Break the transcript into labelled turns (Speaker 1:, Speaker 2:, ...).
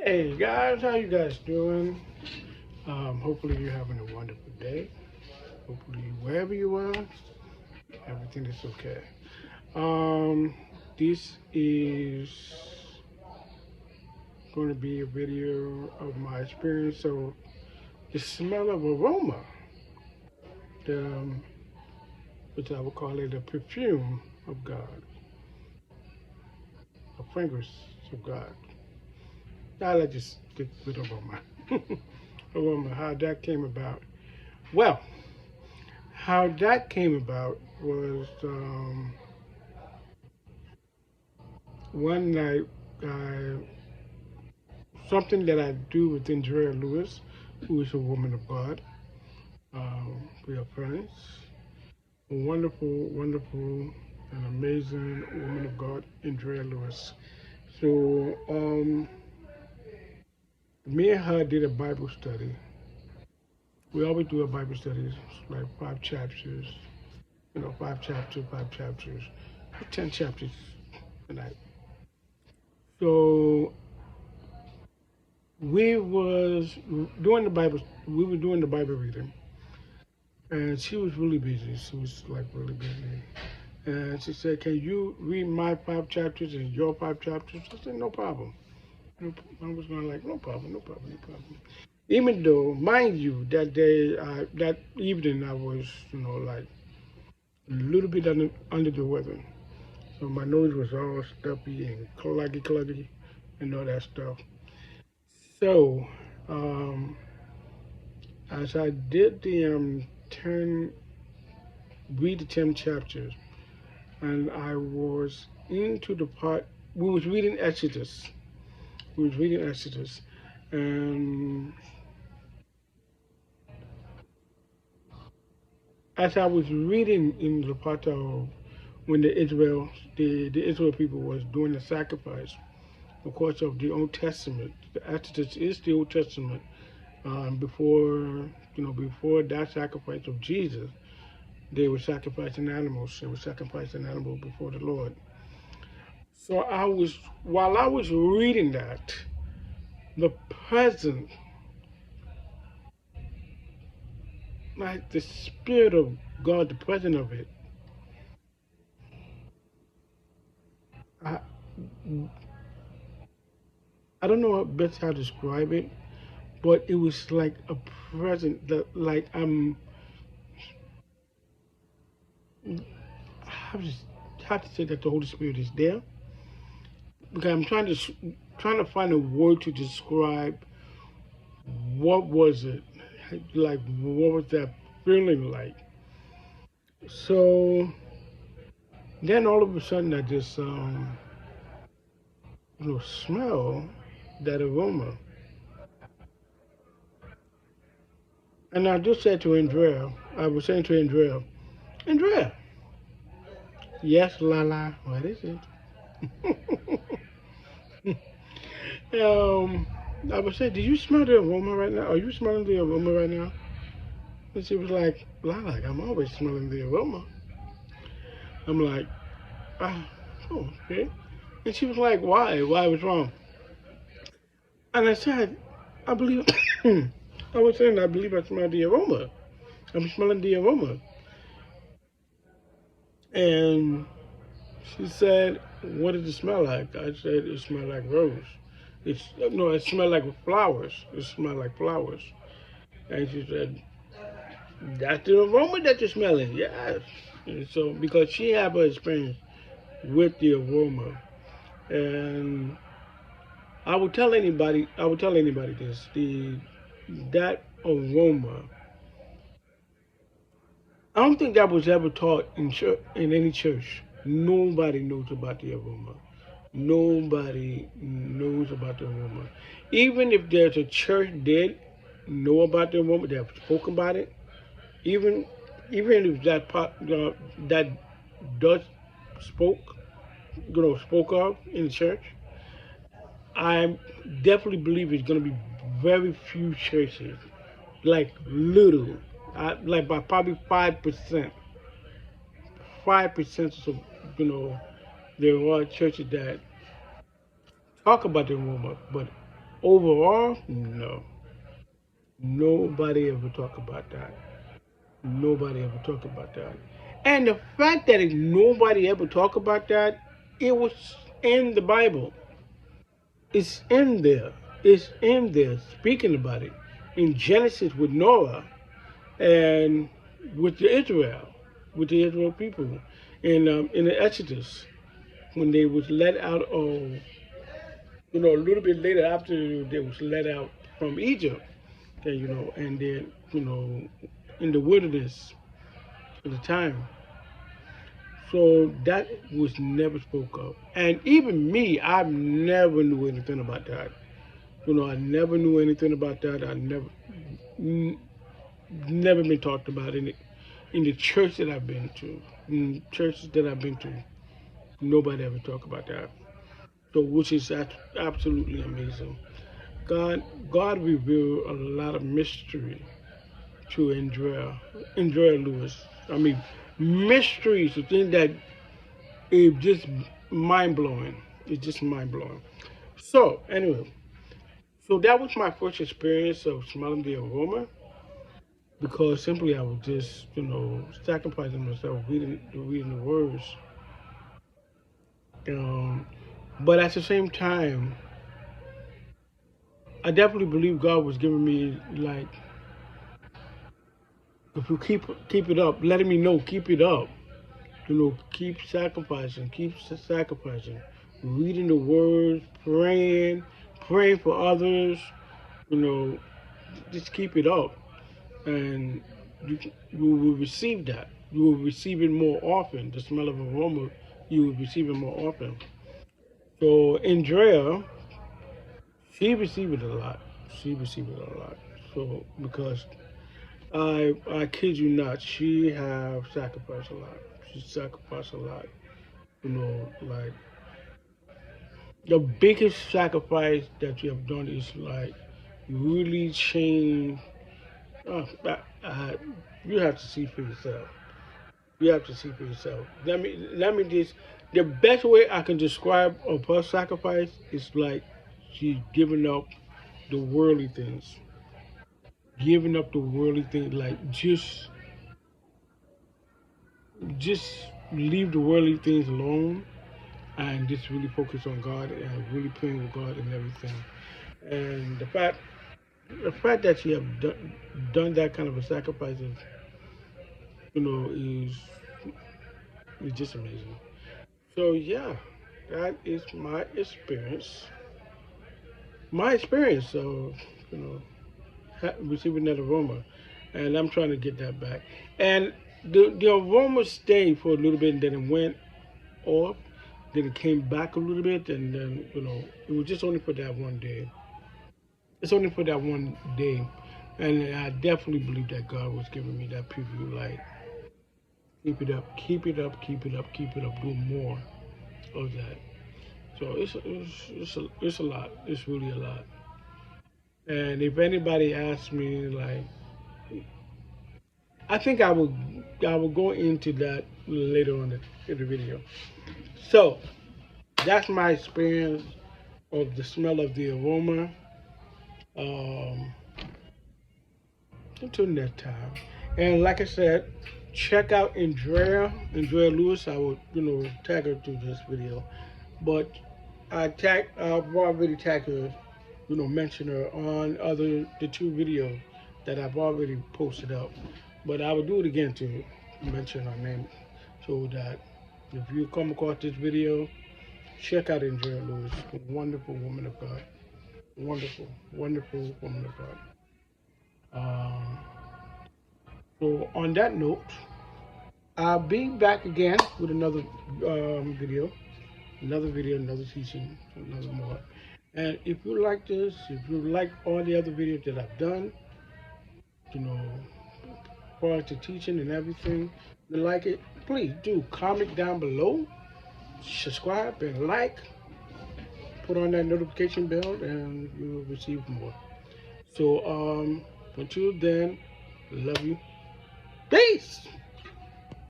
Speaker 1: Hey guys, how you guys doing? Hopefully you're having a wonderful day. Hopefully wherever you are, everything is okay. This is going to be a video of my experience of the smell of aroma, the, which I would call it a perfume of God, a fragrance of God. Now let's just stick with aroma. Aroma, how that came about. Well, how that came about was one night, something that I do with Andrea Lewis, who is a woman of God. We are friends. A wonderful, wonderful, and amazing woman of God, Andrea Lewis. So, me and her did a Bible study. We always do a Bible study, like 5 chapters, 5 chapters, 10 chapters a night. So we were doing the Bible reading, and she was really busy. She was like really busy, and she said, "Can you read my 5 chapters and your 5 chapters?" I said, "No problem." I was going like, "No problem, no problem, no problem." Even though, mind you, that evening, I was, like a little bit under the weather. So my nose was all stuffy and cluggy, and all that stuff. So, um, as I did the read the 10 chapters, and I was into the part we was reading Exodus. We was reading Exodus, and as I was reading in the part of when the Israel people was doing the sacrifice, of course, of the Old Testament. The Exodus is the Old Testament. Before that sacrifice of Jesus, they were sacrificing animals. They were sacrificing animals before the Lord. So while I was reading that, the presence, like the Spirit of God, the presence of it, I, I don't know best how to describe it, but it was like a presence that, like how to, how to say that the Holy Spirit is there, because I'm trying to find a word to describe what was it, like what was that feeling like. So then all of a sudden I just smell that aroma, and I just said to Andrea, I was saying to Andrea, yes, Lala, what is it? um, I was saying, did you smell the aroma right now? Are you smelling the aroma right now? And she was like, Lala, I'm always smelling the aroma. I'm like, ah, oh, okay. And she was like, why? Why was wrong? And I said, I believe, I was saying, I believe I smell the aroma. I'm smelling the aroma. And she said, what does it smell like? I said, it smells like rose. No, it smelled like flowers. It smelled like flowers. And she said, that's the aroma that you're smelling. Yes. And so, because she had her experience with the aroma. And I would tell anybody this, that aroma, I don't think that was ever taught in church, in any church. Nobody knows about the aroma. Nobody knows about the aroma. Even if there's a church did know about the aroma, they have spoken about it. Even even if that does spoke, spoke of in the church, I definitely believe it's going to be very few churches, like little, like by probably 5%. 5% of there are churches that talk about the aroma, but overall, no. Nobody ever talk about that. Nobody ever talk about that. And the fact that nobody ever talk about that, it was in the Bible. It's in there. It's in there speaking about it. In Genesis with Noah and with the Israel people, in the Exodus when they was let out of, a little bit later after they was let out from Egypt, okay, and then in the wilderness at the time. So that was never spoke of. And even me, I never knew anything about that. I never knew anything about that. I n- never been talked about in the church that I've been to. In churches that I've been to, nobody ever talked about that. So which is absolutely amazing. God, God revealed a lot of mystery to Andrea Lewis. I mean, mysteries, the thing that is just mind blowing. It's just mind blowing. So anyway, so that was my first experience of smelling the aroma because simply I was just, sacrificing myself, reading the words. Um, but at the same time, I definitely believe God was giving me like, if you keep it up, letting me know, keep it up. Keep sacrificing, sacrificing, reading the words, praying for others. You know, just keep it up, and you will receive that. You will receive it more often. The smell of aroma, you will receive it more often. So Andrea, she received it a lot. She received it a lot. So because I kid you not, she have sacrificed a lot. She sacrificed a lot. Like the biggest sacrifice that you have done is like really change. Uh, uh, you have to see for yourself. You have to see for yourself. Let me just. The best way I can describe of her sacrifice is like she's giving up the worldly things, giving up the worldly things, like just leave the worldly things alone and just really focus on God and really praying with God and everything. And the fact that you have done that kind of a sacrifice is, is just amazing. So yeah, that is my experience of receiving that aroma, and I'm trying to get that back. And the aroma stayed for a little bit, and then it went off. Then it came back a little bit, and then it was just only for that one day. It's only for that one day, and I definitely believe that God was giving me that preview. Like, keep it up, keep it up, keep it up, keep it up. Do more of that. So it's a lot. It's really a lot. And if anybody asks me, like, I think I will go into that later on in the video. So that's my experience of the smell of the aroma. Um, until next time. And like I said, check out Andrea Lewis. I will, tag her through this video. But I've already tagged her, mention her on the two videos that I've already posted up. But I will do it again to mention her name so that if you come across this video, check out Andrea Lewis, a wonderful woman of God. Wonderful, wonderful woman of God. Um, so on that note, I'll be back again with video, another teaching, another more. And if you like this, if you like all the other videos that I've done, you know, prior to teaching and everything, you like it, please do comment down below, subscribe and like, put on that notification bell, and you will receive more. So until then, love you. Peace.